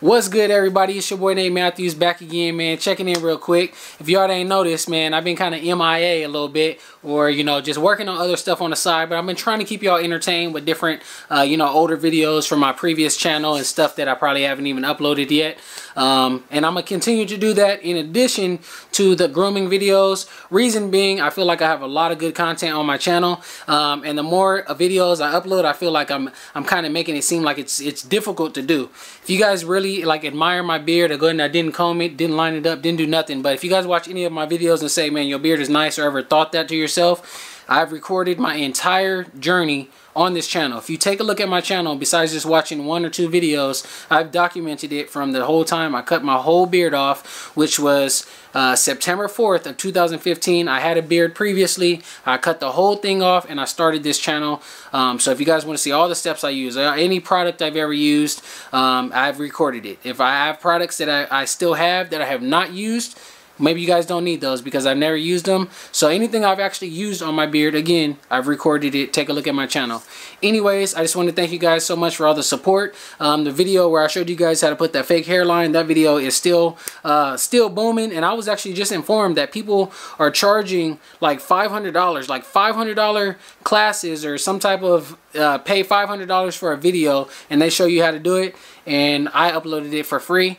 What's good, everybody? It's your boy Nate Matthews back again, man. Checking in real quick. If y'all ain't noticed, man, I've been kind of MIA a little bit, or just working on other stuff on the side. But I've been trying to keep y'all entertained with different, older videos from my previous channel and stuff that I probably haven't even uploaded yet. And I'm gonna continue to do that in addition to the grooming videos. Reason being, I feel like I have a lot of good content on my channel, and the more videos I upload, I feel like I'm kind of making it seem like it's difficult to do. If you guys really admire my beard, I go ahead and I didn't comb it, didn't line it up, didn't do nothing. But if you guys watch any of my videos and say, man, your beard is nice, or ever thought that to yourself, I've recorded my entire journey on this channel. If you take a look at my channel, besides just watching 1 or 2 videos, I've documented it from the whole time I cut my whole beard off, which was September 4th of 2015. I had a beard previously. I cut the whole thing off and I started this channel. So if you guys want to see all the steps I use, any product I've ever used, I've recorded it. If I have products that I still have that I have not used, maybe you guys don't need those because I've never used them. So anything I've actually used on my beard, again, I've recorded it. Take a look at my channel. Anyways, I just want to thank you guys so much for all the support. The video where I showed you guys how to put that fake hairline, that video is still booming. And I was actually just informed that people are charging like $500, like $500 classes or some type of pay $500 for a video and they show you how to do it. And I uploaded it for free,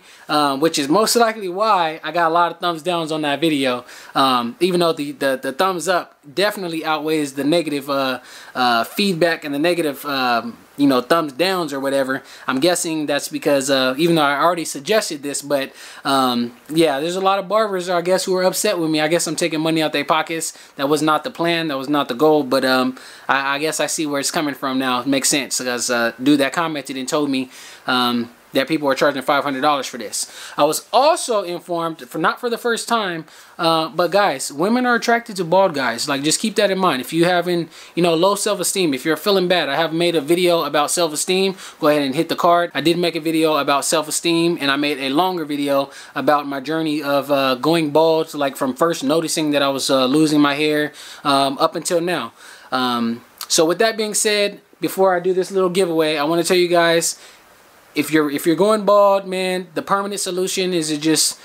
which is most likely why I got a lot of thumbs downs on that video. Even though the thumbs up definitely outweighs the negative feedback and the negative thumbs downs or whatever. I'm guessing that's because even though I already suggested this, but yeah, there's a lot of barbers, I guess, who are upset with me. I guess I'm taking money out their pockets. That was not the plan. That was not the goal. But I guess I see where it's coming from now. It makes sense because dude that commented and told me that people are charging $500 for this. I was also informed, not for the first time, but guys, women are attracted to bald guys. Like, just keep that in mind. If you having, low self-esteem, if you're feeling bad, I have made a video about self-esteem. Go ahead and hit the card. I did make a video about self-esteem, and I made a longer video about my journey of going bald, like from first noticing that I was losing my hair up until now. So with that being said, before I do this little giveaway, I want to tell you guys, if you're going bald, man, the permanent solution is to just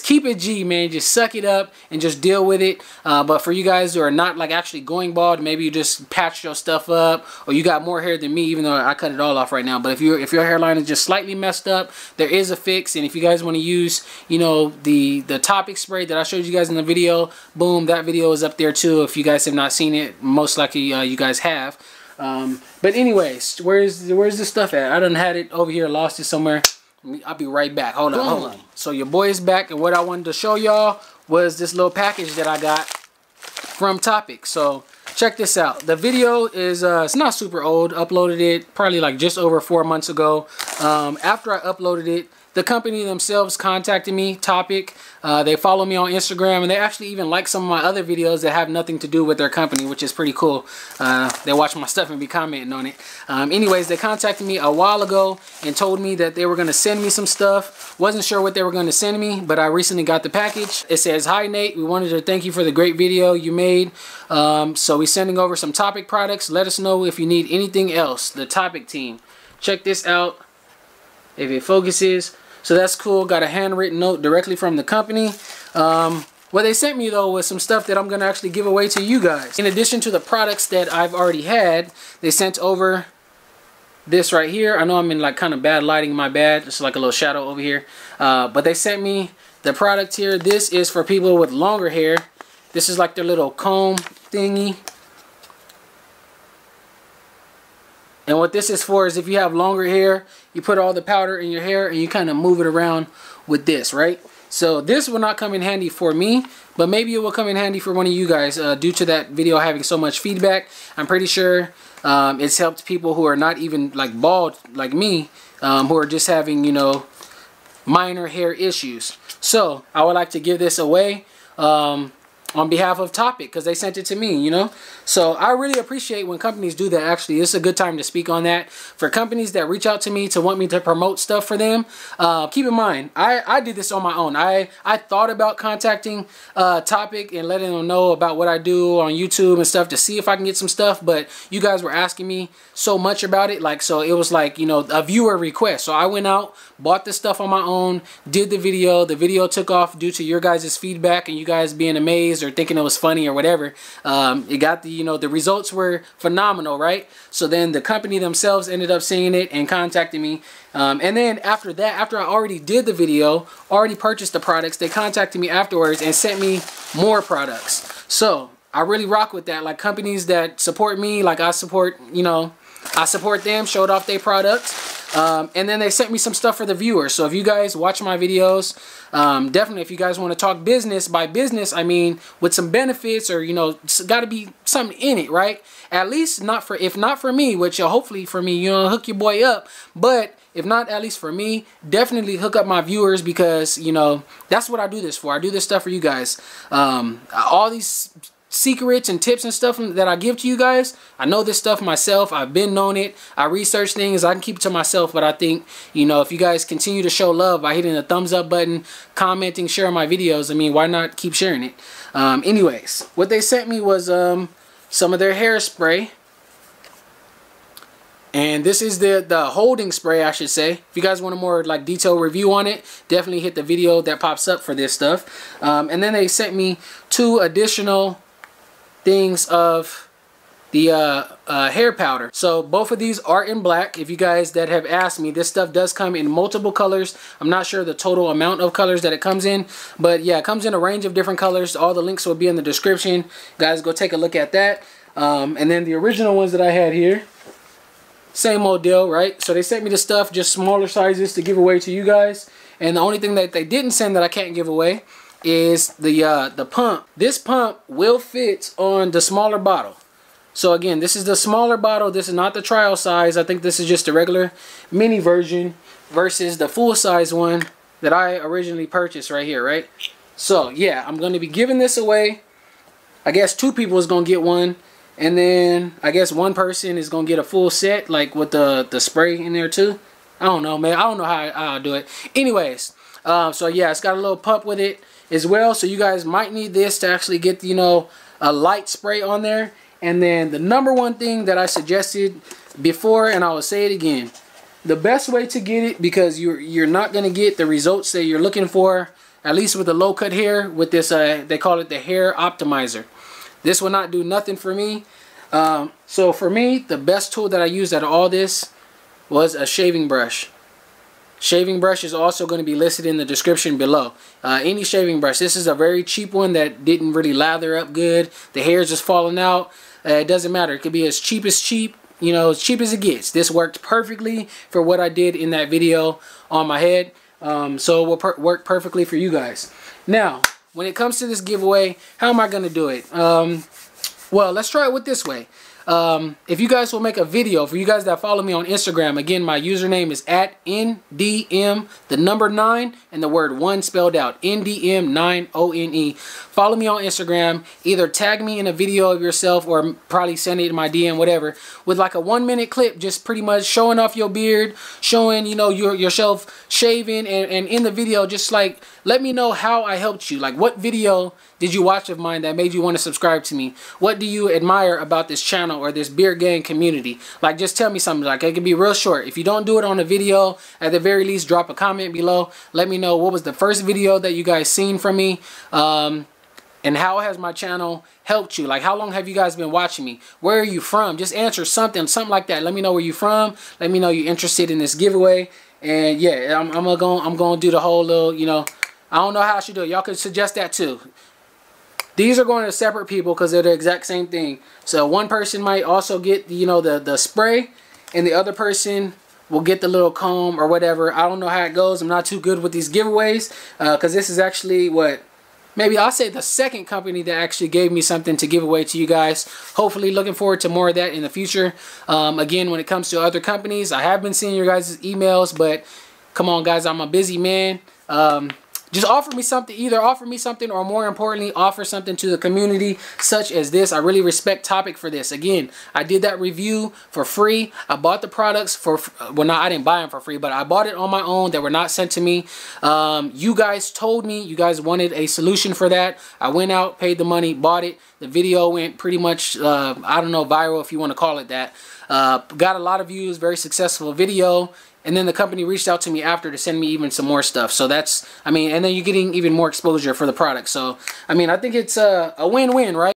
keep it G, man. Just suck it up and just deal with it. But for you guys who are not actually going bald, maybe you just patched your stuff up, or you got more hair than me, even though I cut it all off right now. But if your hairline is just slightly messed up, there is a fix. And if you guys want to use, the topic spray that I showed you guys in the video, boom, that video is up there too. If you guys have not seen it, most likely you guys have. But anyways, where's this stuff at? I done had it over here, lost it somewhere. I'll be right back. Hold on. So your boy is back, and what I wanted to show y'all was this little package that I got from Topic. So check this out. The video is it's not super old. Uploaded it probably like just over 4 months ago. After I uploaded it, the company themselves contacted me, Topic. They follow me on Instagram, and they actually even like some of my other videos that have nothing to do with their company, which is pretty cool. They watch my stuff and be commenting on it. Anyways, they contacted me a while ago and told me that they were going to send me some stuff. Wasn't sure what they were going to send me, but I recently got the package. It says, "Hi Nate, we wanted to thank you for the great video you made. So we're sending over some Topic products. Let us know if you need anything else." The Topic team. Check this out. If it focuses. So that's cool. Got a handwritten note directly from the company. What they sent me though was some stuff that I'm going to actually give away to you guys. In addition to the products that I've already had, they sent over this right here. I know I'm in kind of bad lighting, my bad. It's like a little shadow over here. But they sent me the product here. This is for people with longer hair. This is like their little comb thingy. And what this is for is if you have longer hair, you put all the powder in your hair and you kind of move it around with this, right? So this will not come in handy for me, but maybe it will come in handy for one of you guys due to that video having so much feedback. I'm pretty sure it's helped people who are not even bald like me, who are just having, minor hair issues. So I would like to give this away. on behalf of Topic, because they sent it to me, you know. So I really appreciate when companies do that. Actually, it's a good time to speak on that. For companies that reach out to me to want me to promote stuff for them, keep in mind, I did this on my own. I thought about contacting Topic and letting them know about what I do on YouTube and stuff to see if I can get some stuff, but you guys were asking me so much about it, like, so it was like, you know, a viewer request. So I went out, bought the stuff on my own, did the video. The video took off due to your guys' feedback and you guys being amazed or thinking it was funny or whatever. It got the, you know, the results were phenomenal, right? So then the company themselves ended up seeing it and contacting me. And then after that, after I already did the video, already purchased the products, they contacted me afterwards and sent me more products. So I really rock with that. Like, companies that support me, like I support, you know, I support them, showed off their products. And then they sent me some stuff for the viewers. So if you guys watch my videos, definitely if you guys want to talk business, by business I mean with some benefits, or, you know, it's got to be something in it, right? At least not for, if not for me, which hopefully for me, you know, hook your boy up. But if not, at least for me, definitely hook up my viewers, because, you know, that's what I do this for. I do this stuff for you guys. All these secrets and tips and stuff that I give to you guys, I know this stuff myself. I've been known it. I research things. I can keep it to myself, but I think, you know, if you guys continue to show love by hitting the thumbs up button, commenting, sharing my videos, I mean, why not keep sharing it? Anyways, what they sent me was some of their hairspray. And this is the holding spray, I should say. If you guys want a more like detailed review on it, definitely hit the video that pops up for this stuff. And then they sent me 2 additional things of the hair powder. So both of these are in black. If you guys that have asked me, this stuff does come in multiple colors. I'm not sure the total amount of colors that it comes in, but yeah, it comes in a range of different colors. All the links will be in the description. Guys, go take a look at that. And then the original ones that I had here, same old deal, right? So they sent me the stuff, just smaller sizes to give away to you guys. And the only thing that they didn't send that I can't give away is the pump. This pump will fit on the smaller bottle. So again, this is the smaller bottle. This is not the trial size. I think this is just the regular mini version versus the full size one that I originally purchased right here, right? So yeah, I'm going to be giving this away. I guess 2 people is going to get one. And then I guess 1 person is going to get a full set, like with the spray in there too. I don't know, man. I don't know how I'll do it. Anyways, so yeah, it's got a little pump with it as well. So you guys might need this to actually get, you know, a light spray on there. And then the #1 thing that I suggested before, and I will say it again, the best way to get it, because you're not going to get the results that you're looking for, at least with the low cut hair, with this, they call it the hair optimizer. This will not do nothing for me. So for me, the best tool that I used out of all this was a shaving brush. Shaving brush is also going to be listed in the description below. Any shaving brush. This is a very cheap one that didn't really lather up good. The hair is just falling out. It doesn't matter. It could be as cheap, you know, as cheap as it gets. This worked perfectly for what I did in that video on my head. So it will work perfectly for you guys. Now, when it comes to this giveaway, how am I going to do it? Well, let's try it with this way. If you guys will make a video, for you guys that follow me on Instagram, again, my username is @NDM, the number 9, and the word 1 spelled out, NDM9ONE. Follow me on Instagram. Either tag me in a video of yourself or probably send it in my DM, whatever, with like a 1-minute clip, just pretty much showing off your beard, showing, you know, yourself shaving, and in the video, just like, let me know how I helped you. Like, what video did you watch of mine that made you want to subscribe to me? What do you admire about this channel or this BeardGang community? Like, just tell me something. Like, it can be real short. If you don't do it on a video, at the very least, drop a comment below. Let me know what was the first video that you guys seen from me, and how has my channel helped you? Like, how long have you guys been watching me? Where are you from? Just answer something like that. Let me know where you're from. Let me know you're interested in this giveaway. And yeah, I'm gonna do the whole little, you know, I don't know how I should do it. Y'all could suggest that too. These are going to separate people because they're the exact same thing. So one person might also get, you know, the spray, and the other person will get the little comb or whatever. I don't know how it goes. I'm not too good with these giveaways because this is actually what, maybe I'll say the second company that actually gave me something to give away to you guys. Hopefully looking forward to more of that in the future. Again, when it comes to other companies, I have been seeing your guys' emails, but come on guys, I'm a busy man. just offer me something, either offer me something or more importantly, offer something to the community such as this. I really respect Topic for this. Again, I did that review for free. I bought the products for, well, no, I didn't buy them for free, but I bought it on my own. They were not sent to me. You guys told me you guys wanted a solution for that. I went out, paid the money, bought it. The video went pretty much, I don't know, viral if you want to call it that. Got a lot of views, very successful video. And then the company reached out to me after to send me even some more stuff. So that's, I mean, and then you're getting even more exposure for the product. So, I mean, I think it's a win-win, right?